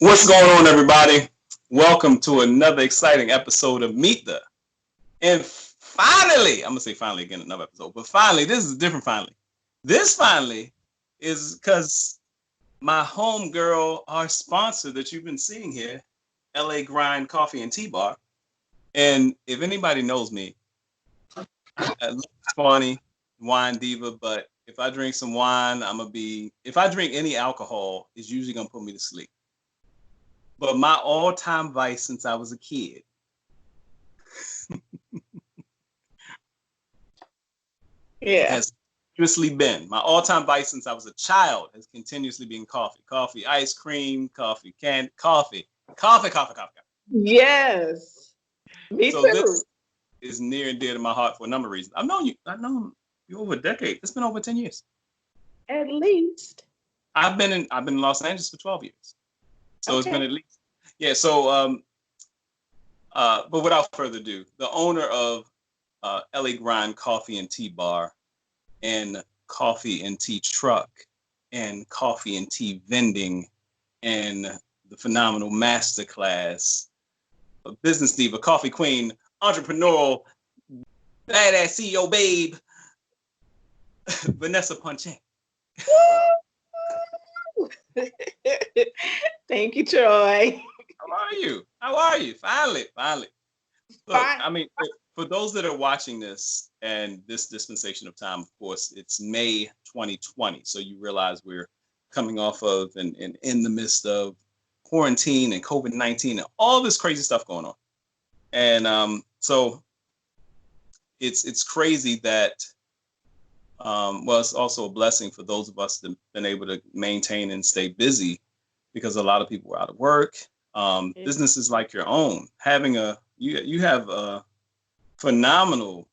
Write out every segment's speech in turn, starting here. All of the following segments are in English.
What's going on, everybody? Welcome to another exciting episode of Meet the. And finally, I'm going to say finally again, another episode, but finally, this is a different finally. This finally is because my homegirl, our sponsor that you've been seeing here, LA Grind Coffee and Tea Bar. And if anybody knows me, I look funny, wine diva, but if I drink some wine, if I drink any alcohol, it's usually going to put me to sleep. But my all-time vice since I was a kid has continuously been. My all-time vice since I was a child has continuously been coffee. Coffee, ice cream, coffee, coffee. Yes, me so too. This is near and dear to my heart for a number of reasons. I've known you over a decade. It's been over 10 years. At least. I've been in Los Angeles for 12 years. So It's been at least. Yeah, so but without further ado, the owner of LA Grind Coffee and Tea Bar and Coffee and Tea Truck and Coffee and Tea Vending and the phenomenal masterclass of business diva, coffee queen, entrepreneurial, badass CEO babe, Vanessa Punchhe. Thank you, Troy. How are you? Finally. Look, I mean, for those that are watching this and this dispensation of time, of course, it's May 2020. So you realize we're coming off of and in the midst of quarantine and COVID-19 and all this crazy stuff going on. And so it's crazy that, it's also a blessing for those of us that have been able to maintain and stay busy because a lot of people are out of work. Businesses like your own, you have a phenomenal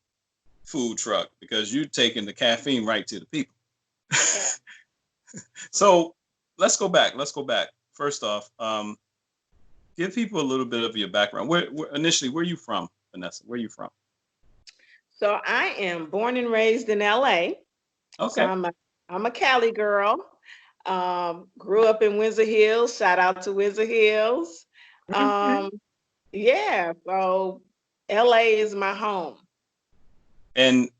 food truck because you're taking the caffeine right to the people. So let's go back. First off, give people a little bit of your background. Where are you from, Vanessa? Where are you from? So I am born and raised in LA. Okay. So I'm a Cali girl. Grew up in Windsor Hills. Shout out to Windsor Hills. So LA is my home. And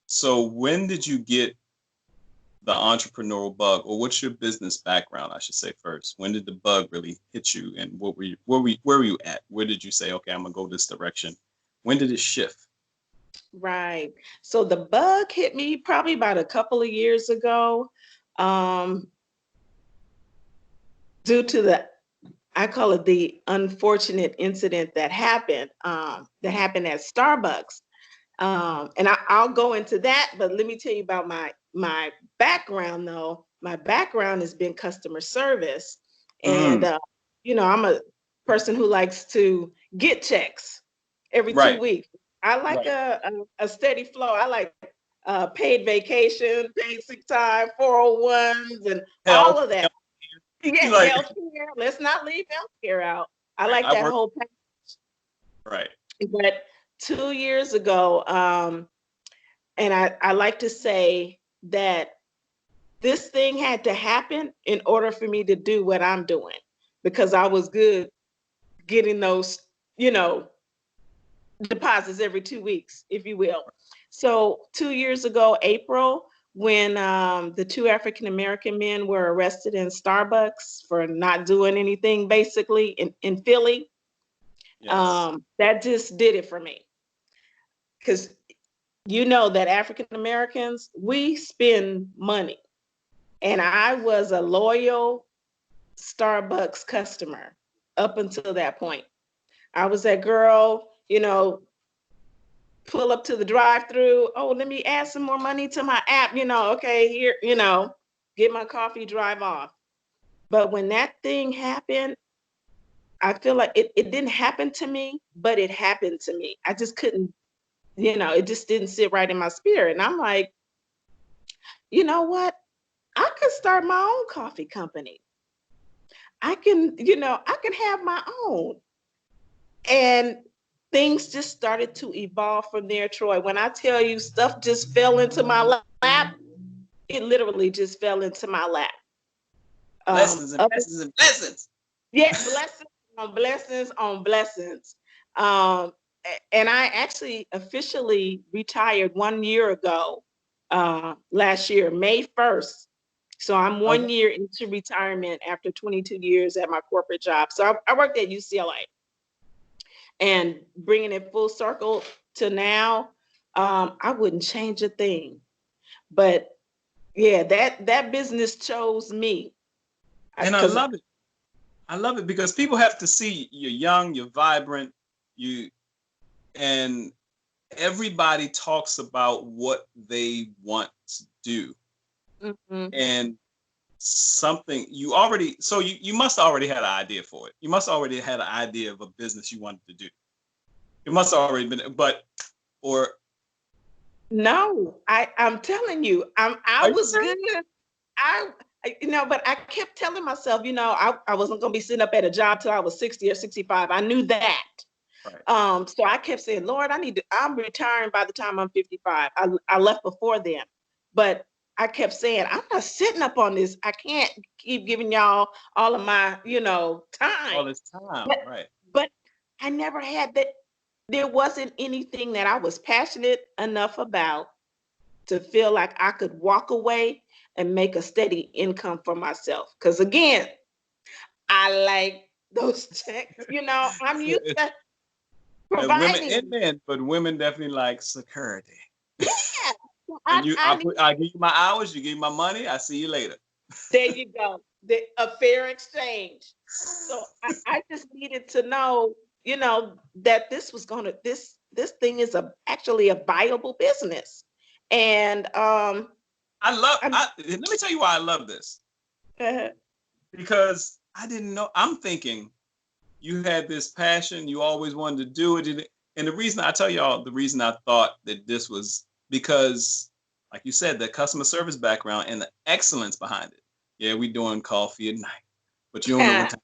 so when did you get the entrepreneurial bug, or what's your business background, I should say first? When did the bug really hit you, and where were you at? Where did you say, okay, I'm gonna go this direction? When did it shift? Right. So the bug hit me probably about a couple of years ago, due to I call it the unfortunate incident that happened at Starbucks. And I'll go into that, but let me tell you about my background though. My background has been customer service. And, I'm a person who likes to get checks every 2 weeks. I like a steady flow. I like paid vacation, paid sick time, 401s, and all of that. Healthcare. Let's not leave healthcare out. I like that whole package. Right. But 2 years ago, and I like to say that this thing had to happen in order for me to do what I'm doing, because I was good getting those, deposits every 2 weeks, if you will. So 2 years ago, April, when the 2 African-American men were arrested in Starbucks for not doing anything, basically in Philly, that just did it for me. Because that African-Americans, we spend money. And I was a loyal Starbucks customer up until that point. I was that girl, pull up to the drive-through. Oh, let me add some more money to my app. Okay, here, get my coffee, drive off. But when that thing happened, I feel like it didn't happen to me, but it happened to me. I just couldn't, it just didn't sit right in my spirit. And I'm like, you know what? I could start my own coffee company. I can have my own. And things just started to evolve from there, Troy. When I tell you stuff just fell into my lap, it literally just fell into my lap. Blessings and blessings and blessings. Yeah, blessings on blessings on blessings. Um, and I actually officially retired 1 year ago, last year, May 1st. So I'm Okay. 1 year into retirement after 22 years at my corporate job. So I worked at UCLA, and bringing it full circle to now, I wouldn't change a thing. But yeah, that business chose me And I because love it. I love it because people have to see you're young, you're vibrant, you and everybody talks about what they want to do. And something you already so you must already had an idea for it. You must already had an idea of a business you wanted to do. It must have already been but or no, I'm telling you, I are you was serious? good. I but I kept telling myself, I wasn't gonna be sitting up at a job till I was 60 or 65. I knew that. Right. So I kept saying, Lord, I'm retiring by the time I'm 55. I left before then. But I kept saying, I'm not sitting up on this. I can't keep giving y'all all of my, time. All this time, But right. but I never had that. There wasn't anything that I was passionate enough about to feel like I could walk away and make a steady income for myself. Because again, I like those checks. I'm used So to women providing. and men, but women definitely like security. Yeah, And I need. I give you my hours, you give me my money, I see you later. There you go. A fair exchange. So I just needed to know, that this was gonna this thing is actually a viable business, and I'm. Let me tell you why I love this. Because I didn't know. I'm thinking you had this passion, you always wanted to do it. And the reason I tell y'all, the reason I thought that this was because, like you said, the customer service background and the excellence behind it. Yeah, we doing coffee at night, but you don't know what time.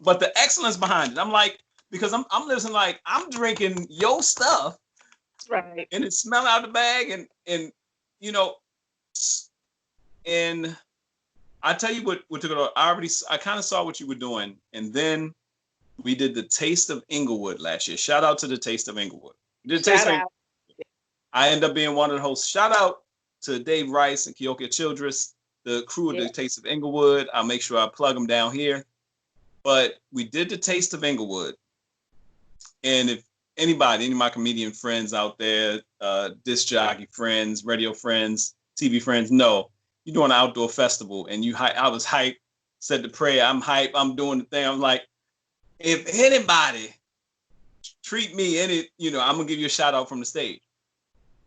But the excellence behind it, I'm like, because I'm listening, like I'm drinking your stuff, Right. and it's smelling out the bag, and you know, and I tell you what took it on. I kind of saw what you were doing, and then we did the Taste of Inglewood last year. Shout out to the Taste of Inglewood. We did the Taste Shout of out. Inglewood. I end up being one of the hosts. Shout out to Dave Rice and Keokia Childress, the crew of Yeah. the Taste of Inglewood. I'll make sure I plug them down here. But we did the Taste of Inglewood, and if any of my comedian friends out there, disc jockey friends, radio friends, TV friends, know you're doing an outdoor festival, and I was hyped, said the prayer, I'm hyped, I'm doing the thing. I'm like, if anybody treat me I'm gonna give you a shout out from the stage.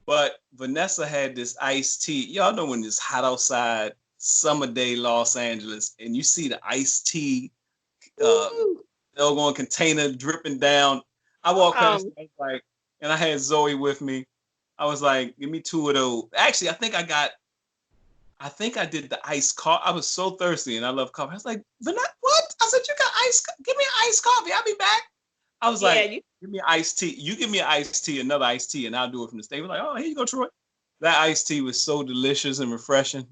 But Vanessa had this iced tea. Y'all know when it's hot outside, summer day, Los Angeles, and you see the iced tea, doggone container dripping down. I walked past, I was like, and I had Zoe with me. I was like, give me two of those. Actually, I think I did the iced coffee. I was so thirsty and I love coffee. I was like, Vanessa, what? I said, you got give me an iced coffee. I'll be back. I was Yeah. like, give me iced tea. You give me an iced tea, another iced tea, and I'll do it from the stage. We're like, oh, here you go, Troy. That iced tea was so delicious and refreshing.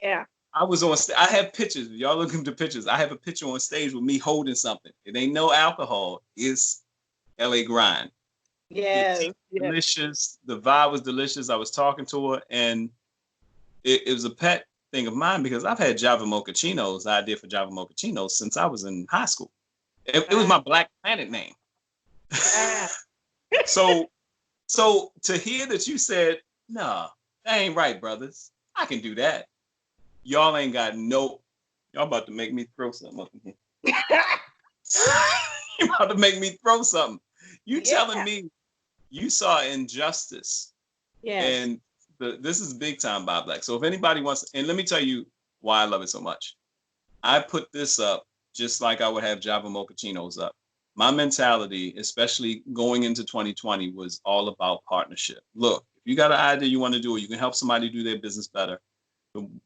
Yeah. I was on. I have pictures. Y'all looking at the pictures. I have a picture on stage with me holding something. It ain't no alcohol. It's LA grind. The tea Yes. was Yes. delicious. The vibe was delicious. I was talking to her, and it was a pet thing of mine because I've had Java Mochachinos, the idea for Java Mochachinos, since I was in high school. It was my Black Planet name. So to hear that you said, nah, that ain't right, brothers. I can do that. Y'all ain't got no. Y'all about to make me throw something up in here. You about to make me throw something. You telling me you saw injustice. Yes. And this is big time Bob Black. So if anybody wants, and let me tell you why I love it so much. I put this up just like I would have Java Mochachinos up. My mentality, especially going into 2020, was all about partnership. Look, if you got an idea you want to do it, you can help somebody do their business better.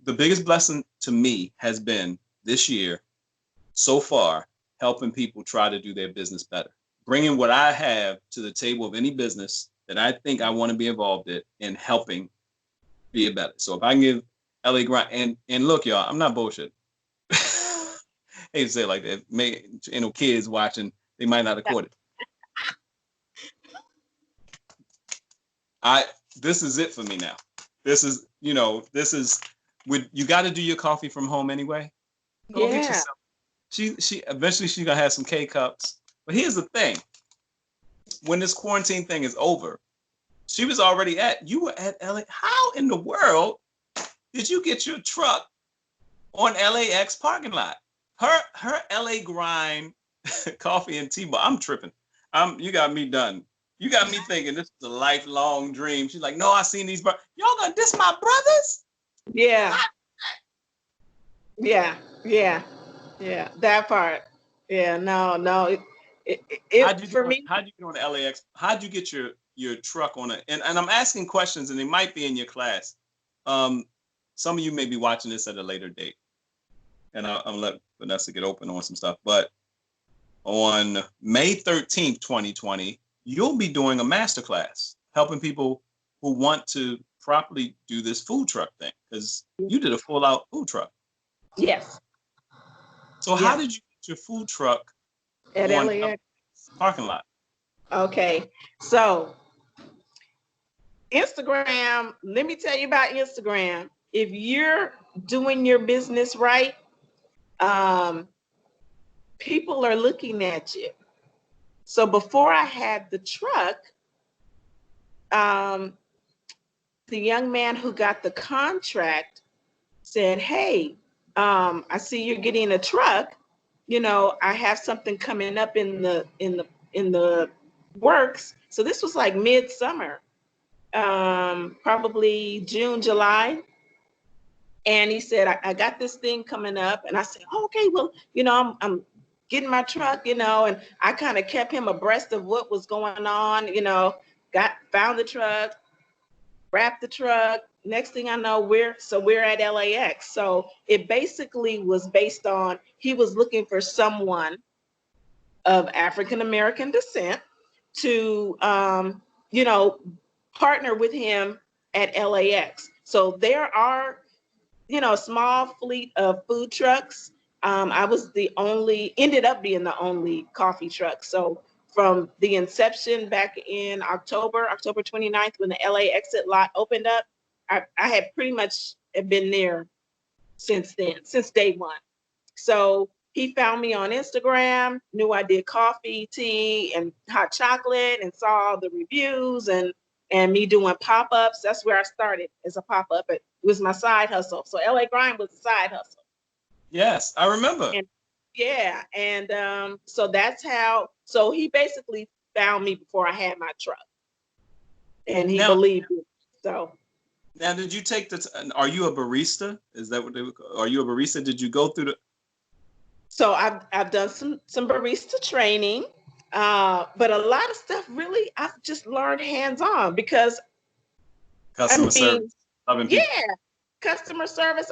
The biggest blessing to me has been this year so far, helping people try to do their business better, bringing what I have to the table of any business that I think I want to be involved in and helping be it better. So if I can give LA Grind, and look, y'all, I'm not bullshit. hate to say it like that. Kids watching, they might not have caught it. This is it for me now. This is you got to do your coffee from home anyway. Go get yourself. She eventually she's gonna have some K cups. But here's the thing: when this quarantine thing is over, you were at LA. How in the world did you get your truck on LAX parking lot? Her LA grind coffee and tea bar. I'm tripping. You got me done. You got me thinking this is a lifelong dream. She's like, no, I seen these brothers. Y'all gonna diss my brothers? Yeah. That part. Yeah, no. For me. How'd you get on the LAX? How'd you get your truck on it? And I'm asking questions, and they might be in your class. Some of you may be watching this at a later date, and I'll let Vanessa get open on some stuff. But on May 13th, 2020, you'll be doing a masterclass helping people who want to properly do this food truck thing, because you did a full out food truck. Yes. So how did you get your food truck at LAX parking lot? Okay. So Instagram, let me tell you about Instagram. If you're doing your business right, people are looking at you. So before I had the truck, the young man who got the contract said, hey, I see you're getting a truck. I have something coming up in the works. So this was like midsummer, probably June, July. And he said, I got this thing coming up. And I said, oh, okay, well, I'm getting my truck, and I kind of kept him abreast of what was going on, found the truck, wrapped the truck. Next thing I know, we're at LAX. So it basically was based on, he was looking for someone of African-American descent to, partner with him at LAX. So there are, a small fleet of food trucks. I was ended up being the only coffee truck. So from the inception back in October 29th, when the LA exit lot opened up, I had pretty much been there since then, since day one. So he found me on Instagram, knew I did coffee, tea, and hot chocolate, and saw the reviews and me doing pop-ups. That's where I started, as a pop-up. It was my side hustle. So LA Grind was a side hustle. Yes, I remember. So that's how. So he basically found me before I had my truck, and he believed it. So now, did you take are you a barista? Is that what are you a barista? Did you go through the? So I've done some barista training, but a lot of stuff really I've just learned hands-on, because customer service. Customer service.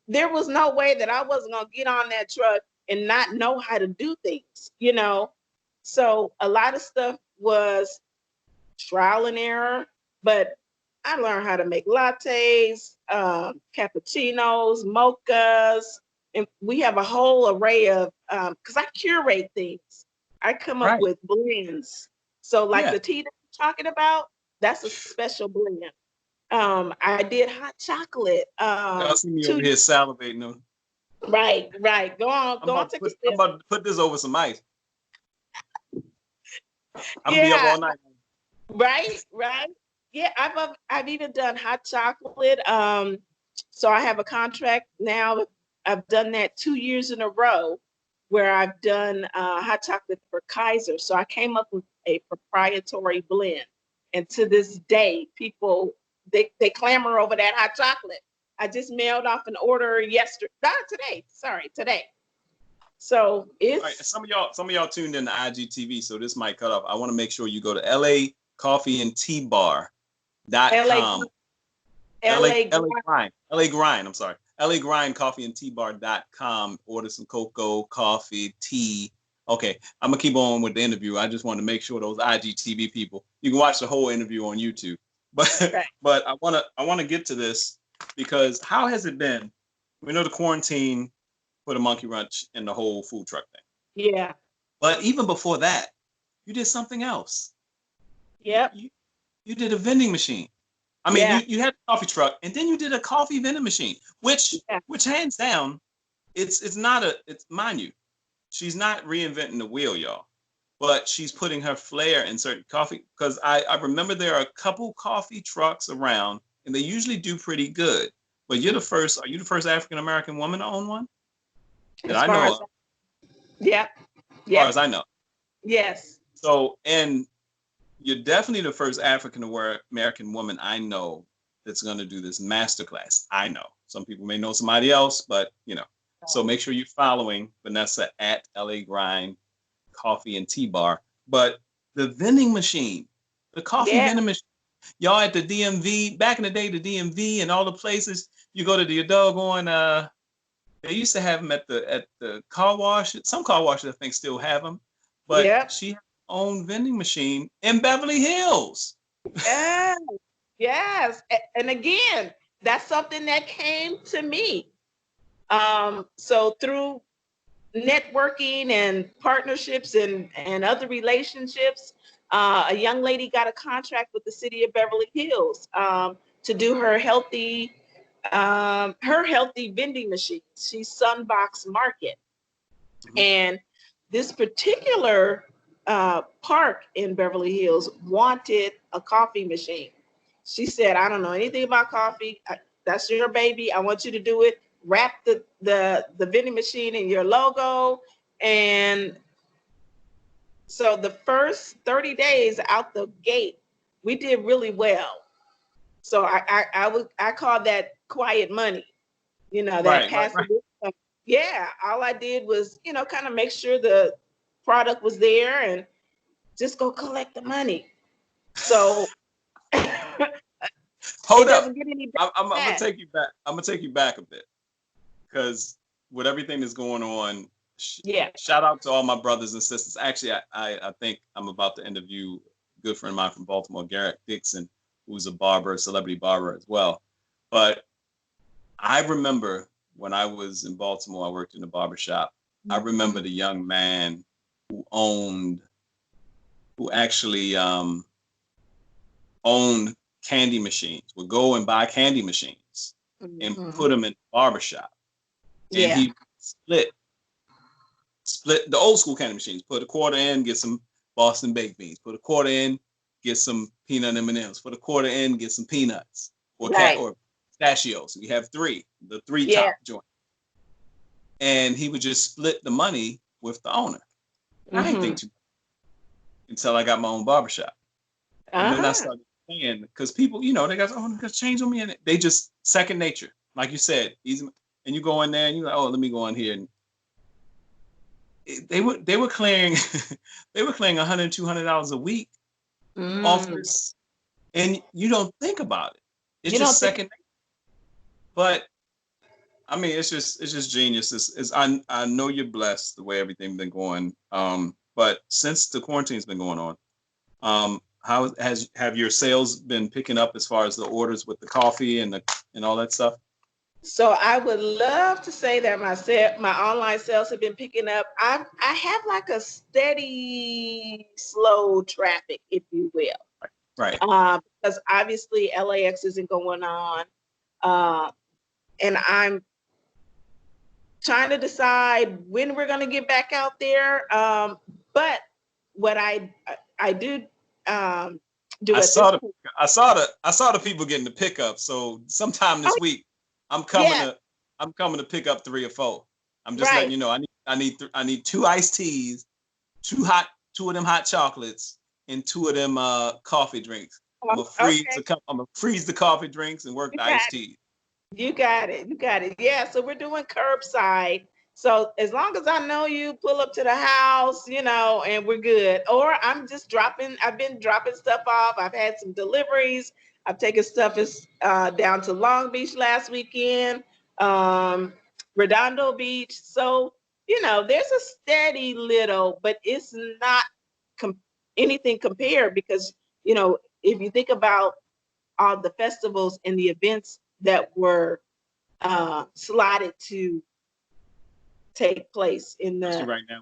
There was no way that I wasn't gonna get on that truck and not know how to do things, So a lot of stuff was trial and error, but I learned how to make lattes, cappuccinos, mochas, and we have a whole array of, because I curate things. I come up with blends. So like the tea that you're talking about, that's a special blend. I did hot chocolate. Y'all see me over here salivating. Right. Go on, take a sip. I'm about to put this over some ice. I'm gonna be up all night. Right. Yeah, I've even done hot chocolate. So I have a contract now. I've done that 2 years in a row, where I've done hot chocolate for Kaiser. So I came up with a proprietary blend, and to this day, people they clamor over that hot chocolate. I just mailed off an order today. So it's all right, some of y'all tuned in to IGTV, so this might cut off. I want to make sure you go to LA Coffee and Tea Bar.com. LA Grind, I'm sorry. LA Grind Coffee and Tea Bar.com. Order some cocoa, coffee, tea. Okay, I'm gonna keep on with the interview. I just want to make sure those IGTV people, you can watch the whole interview on YouTube. But I wanna get to this, because how has it been? We know the quarantine for the monkey wrench and the whole food truck thing. Yeah. But even before that, you did something else. Yep. You did a vending machine. I mean, Yeah. you had a coffee truck, and then you did a coffee vending machine, which hands down, it's not it's mind you, she's not reinventing the wheel, y'all, but she's putting her flair in certain coffee. Because I remember there are a couple coffee trucks around, and they usually do pretty good. But you're the first. Are you the first African American woman to own one that As I far know as, of? yep. As far Yep. as I know. Yes. So, and you're definitely the first African American woman I know that's going to do this masterclass. I know some people may know somebody else, but you know. So make sure you're following Vanessa at LA Grind Coffee and Tea Bar. But the vending machine, the coffee vending machine, y'all at the DMV back in the day, the DMV and all the places you go to your doggone. They used to have them at the car wash. Some car washes I think still have them, but she had her own vending machine in Beverly Hills. Yes. Yes. And again, that's something that came to me. So through networking and partnerships and other relationships, a young lady got a contract with the city of Beverly Hills to do her healthy vending machines. She's Sunbox Market. Mm-hmm. And this particular park in Beverly Hills wanted a coffee machine. She said, I don't know anything about coffee. That's your baby. I want you to do it. Wrap the vending machine in your logo. And so the first 30 days out the gate, we did really well. So I call that quiet money, that passive income. Yeah, all I did was, kind of make sure the product was there and just go collect the money. So hold up. I'm gonna take you back. I'm gonna take you back a bit because with everything that's going on, shout out to all my brothers and sisters. Actually, I think I'm about to interview a good friend of mine from Baltimore, Garrett Dixon, who's a barber, a celebrity barber as well. But I remember when I was in Baltimore, I worked in a barber shop. I remember the young man who actually owned candy machines, would go and buy candy machines and put them in the barbershop. And he split the old school candy machines, put a quarter in, get some Boston baked beans, put a quarter in, get some peanut M&Ms, put a quarter in, get some peanuts or pistachios. We have the three top joint. And he would just split the money with the owner. I didn't think too much until I got my own barbershop. And then I started saying, because people, they got change on me, and they just second nature. Like you said, easy. And you go in there and you're like, oh, let me go in here. And they were clearing $100, $200 a week off this. And you don't think about it. It's just second nature. But I mean, it's just genius. I know you're blessed the way everything's been going. But since the quarantine's been going on, how have your sales been picking up as far as the orders with the coffee and all that stuff? So I would love to say that my online sales have been picking up. I have like a steady, slow traffic, if you will. Right. Because obviously LAX isn't going on, and I'm trying to decide when we're going to get back out there. But what I do do. I saw the people getting the pickup. So sometime this week, I'm coming to pick up 3 or 4. I'm just letting you know. I need 2 iced teas, 2 of them hot chocolates, and 2 of them coffee drinks. I'm gonna freeze the coffee drinks and work the iced teas. You got it. Yeah, so we're doing curbside. So as long as I know you, pull up to the house, and we're good. Or I've been dropping stuff off. I've had some deliveries. I've taken stuff down to Long Beach last weekend, Redondo Beach. So, there's a steady little, but it's not anything compared because, if you think about all the festivals and the events that were slotted to take place in Especially the right now,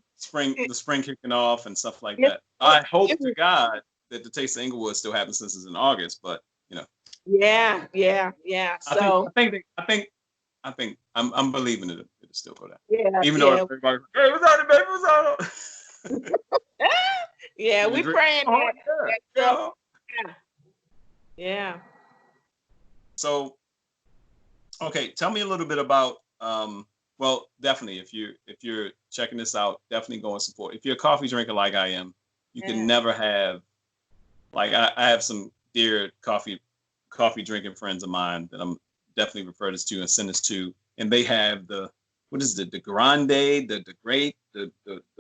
the spring kicking off and stuff like it, that. I hope it to was, God that the Taste of Inglewood still happens since it's in August, but you know, yeah. I think I So think they, I think I'm believing it'll still go down, even though yeah. everybody, hey, what's on it, baby, what's on it? Yeah, You we drink, praying oh, that yeah, stuff. yeah. Yeah. So, okay, tell me a little bit about well, definitely if you're checking this out, definitely go and support. If you're a coffee drinker like I am, you can Yeah. never have like I have some dear coffee drinking friends of mine that I'm definitely refer this to and send this to, and they have the what is it, the grande, the great, the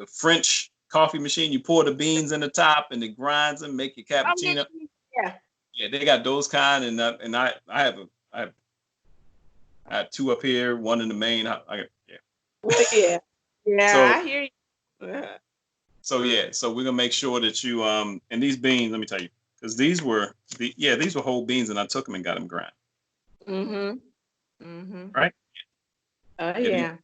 French coffee machine. You pour the beans in the top and it grinds them, make your Oh, yeah, cappuccino. yeah. Yeah, they got those kind, and I have two up here, one in the main. Yeah. Oh, yeah. Yeah, So I hear you. so we're gonna make sure that you and these beans. Let me tell you, because these were whole beans, and I took them and got them ground. Mm-hmm. Mm-hmm. Right? Oh, Yeah, yeah.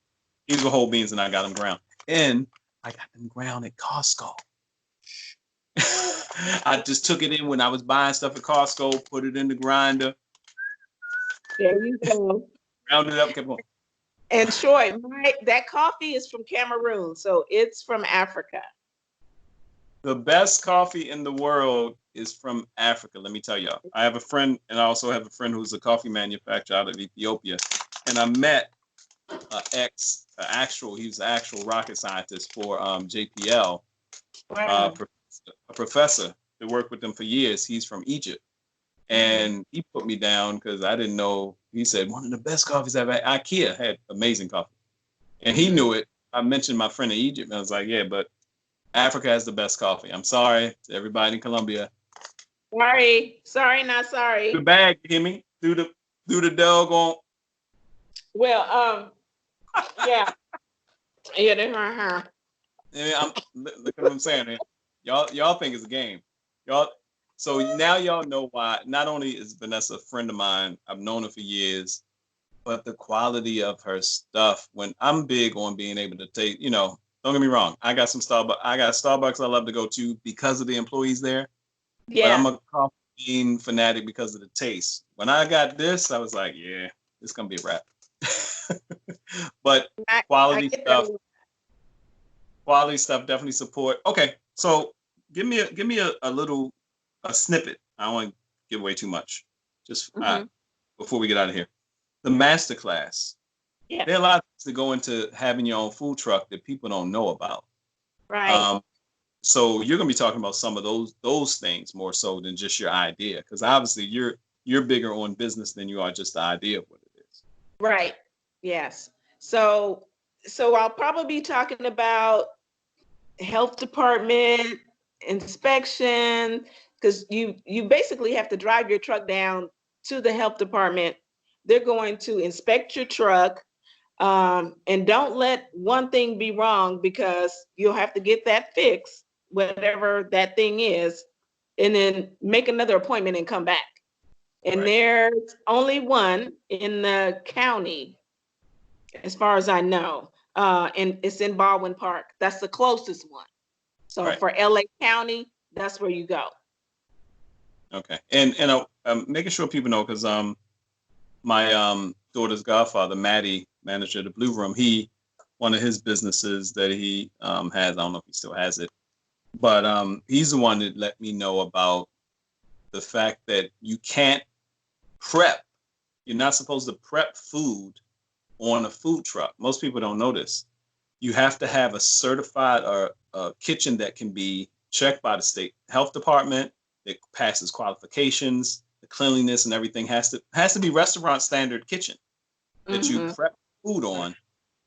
these were whole beans, and I got them ground, and I got them ground at Costco. I just took it in when I was buying stuff at Costco, put it in the grinder, There you go. ground it up, kept going. And Troy, that coffee is from Cameroon, so it's from Africa. The best coffee in the world is from Africa. Let me tell y'all. I have a friend, and I also have a friend who's a coffee manufacturer out of Ethiopia. And I met he was an actual rocket scientist for JPL, Wow. a professor that worked with them for years. He's from Egypt. And he put me down because I didn't know. He said, one of the best coffees I've had. IKEA had amazing coffee. And he knew it. I mentioned my friend in Egypt, and I was like, yeah, but Africa has the best coffee. I'm sorry to everybody in Colombia. Sorry, not sorry. The bag, you hear me? Through the doggone. Well, yeah, yeah, Look at what I'm saying, man. Y'all think it's a game. Y'all. So now y'all know why. Not only is Vanessa a friend of mine, I've known her for years, but the quality of her stuff. When I'm big on being able to take, don't get me wrong. I got Starbucks I love to go to because of the employees there. But yeah. I'm a coffee bean fanatic because of the taste. When I got this, I was like, yeah, it's gonna be a wrap. But I quality get stuff, that. definitely support. Okay, so give me a snippet. I don't want to give away too much. Just before we get out of here, the masterclass. Yeah. There are a lot of things that go into having your own food truck that people don't know about. Right. So you're gonna be talking about some of those things more so than just your idea, because obviously you're bigger on business than you are just the idea of what it is. Right. Yes. So I'll probably be talking about health department inspection, because you basically have to drive your truck down to the health department. They're going to inspect your truck. And don't let one thing be wrong, because you'll have to get that fixed, whatever that thing is, and then make another appointment and come back. And Right. there's only one in the county, as far as I know, and it's in Baldwin Park. That's the closest one. So Right. for LA County, that's where you go. Okay. And I'm making sure people know, because my daughter's godfather, Maddie, manager of the Blue Room, one of his businesses that he has, I don't know if he still has it, but he's the one that let me know about the fact that you can't prep. You're not supposed to prep food on a food truck. Most people don't know this. You have to have a certified or a kitchen that can be checked by the state health department, that passes qualifications. The cleanliness and everything has to be restaurant standard kitchen that you prep food on.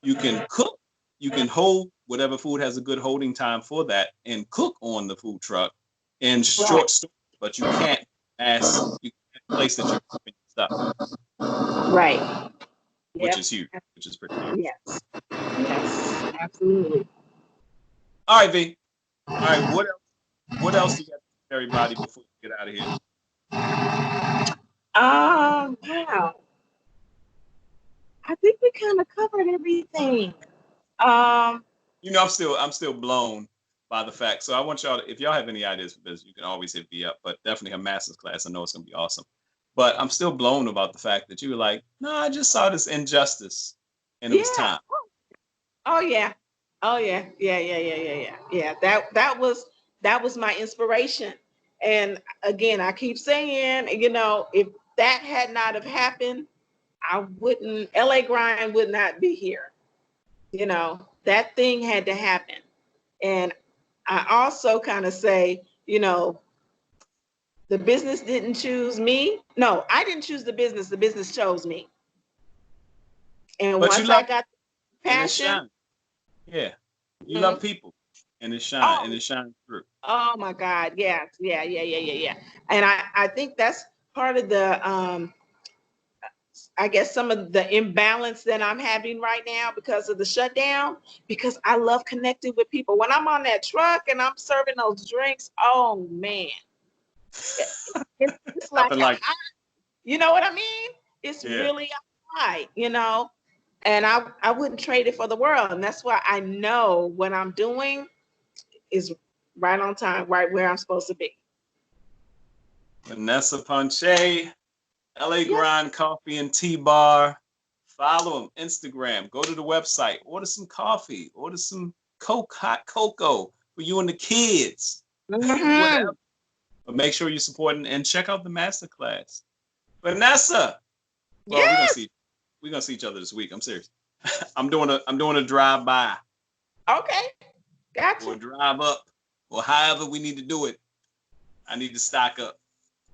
You can cook, you can hold whatever food has a good holding time for that and cook on the food truck in short storage, but you can't place that you're cooking stuff. Right. Which Yep. is huge, which is pretty huge. Yes. Yes. Absolutely. All right, V. All right, what else do you got to tell everybody before we get out of here? Wow. I think we kind of covered everything. You know, I'm still blown by the fact. So I want y'all to, if y'all have any ideas for business, you can always hit me up. But definitely a master's class. I know it's gonna be awesome. But I'm still blown about the fact that you were like, no, I just saw this injustice, and it was Yeah. time. Oh yeah. Oh yeah. Yeah. That was my inspiration. And again, I keep saying, you know, if that had not have happened, I wouldn't, LA Grind would not be here. You know, that thing had to happen. And I also kind of say, you know, the business didn't choose me. No, I didn't choose the business chose me. And But you once I love got the and it passion, shines. Yeah, you love mhm. people, and Oh, it shines through. oh my God, yes, yeah. And I think that's part of the I guess some of the imbalance that I'm having right now because of the shutdown, because I love connecting with people. When I'm on that truck and I'm serving those drinks, oh man, it's like Nothing a like high, you know what I mean? It's yeah. really a high, you know, and I wouldn't trade it for the world. And that's why I know what I'm doing is right on time, right where I'm supposed to be. Vanessa Punche, LA Yeah. Grind Coffee and Tea Bar. Follow them, Instagram. Go to the website. Order some coffee. Order some hot cocoa for you and the kids. Hmm. Whatever. But make sure you're supporting and check out the masterclass. Vanessa. Well, Yes. we're gonna see each other this week. I'm serious. I'm doing a drive by Okay. or Gotcha. a drive up or however we need to do it. I need to stock up.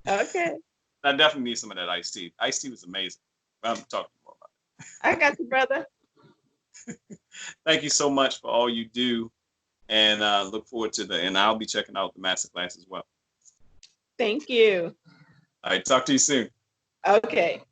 Okay. I definitely need some of that iced tea. Iced tea was amazing. I'm talking more about I got you, brother. it. Thank you so much for all you do, and look forward to and I'll be checking out the masterclass as well. Thank you. All right, talk to you soon. Okay.